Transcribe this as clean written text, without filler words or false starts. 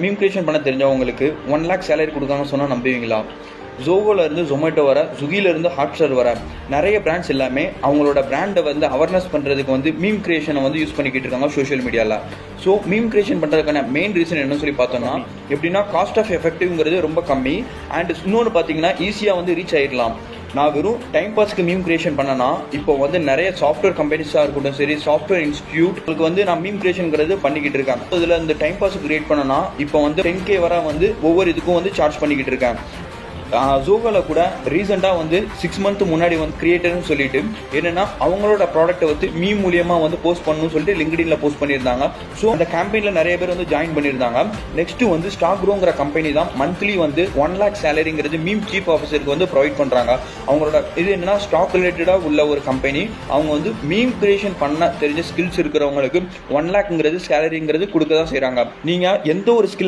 Meme creation பண்ண தெரிஞ்சவங்களுக்கு 1 lakh salary கொடுக்காங்கன்னு சொன்னால் நம்புவீங்களா? ஜோகோல இருந்து ஜொமேட்டோ வர, ஸ்விக்கில இருந்து ஹாட்ஸ்டார் வர நிறைய பிராண்ட்ஸ் எல்லாமே அவங்களோட பிராண்டை வந்து அவேர்னஸ் பண்ணுறதுக்கு வந்து மீம் கிரியேஷனை வந்து யூஸ் பண்ணிக்கிட்டு இருக்காங்க சோஷியல் மீடியாவில். ஸோ மீம் கிரியேஷன் பண்ணுறதுக்கான மெயின் ரீசன் என்னன்னு சொல்லி பார்த்தோம்னா, எப்படின்னா காஸ்ட் ஆஃப் எஃபெக்டிவ்ங்கிறது ரொம்ப கம்மி அண்ட் இன்னொன்று பார்த்தீங்கன்னா ஈஸியாக வந்து ரீச் ஆகிடலாம். நான் வெறும் டைம் பாஸ்க்கு மீம் கிரியேஷன் பண்ணனா இப்போ வந்து நிறைய சாஃப்ட்வேர் கம்பெனிஸாக இருக்கட்டும் சரி, சாஃப்ட்வேர் இன்ஸ்டியூட் வந்து நான் மீம் கிரியேஷன்ங்கிறது பண்ணிக்கிட்டு இருக்கேன். இதில் இந்த டைம் பாஸ் கிரியேட் பண்ணனா இப்போ வந்து 10K வர வந்து ஒவ்வொரு இதுக்கும் வந்து சார்ஜ் பண்ணிக்கிட்டு இருக்கேன். ஜோகோவில் கூட ரீசெண்டாக வந்து 6 month முன்னாடி வந்து கிரியேட்டர்னு சொல்லிட்டு என்னன்னா அவங்களோட ப்ராடக்ட்டை வந்து மீம் மூலியமாக வந்து போஸ்ட் பண்ணணும்னு சொல்லிட்டு லிங்க்டின்ல போஸ்ட் பண்ணியிருந்தாங்க. ஸோ அந்த கேம்பெயினில் நிறைய பேர் வந்து ஜாயின் பண்ணியிருந்தாங்க. நெக்ஸ்ட் வந்து ஸ்டாக்ரோங்கிற கம்பெனி தான் மந்த்லி வந்து 1 lakh சேலரிங்கிறது மீம் சீஃப் ஆஃபீஸருக்கு வந்து ப்ரொவைட் பண்ணுறாங்க. அவங்களோட இது என்னன்னா ஸ்டாக் ரிலேட்டடாக உள்ள ஒரு கம்பெனி. அவங்க வந்து மீம் கிரியேஷன் பண்ண தெரிஞ்ச ஸ்கில்ஸ் இருக்கிறவங்களுக்கு 1 lakhங்கிறது சேலரிங்கிறது கொடுக்க தான் செய்கிறாங்க. நீங்கள் எந்த ஒரு ஸ்கில்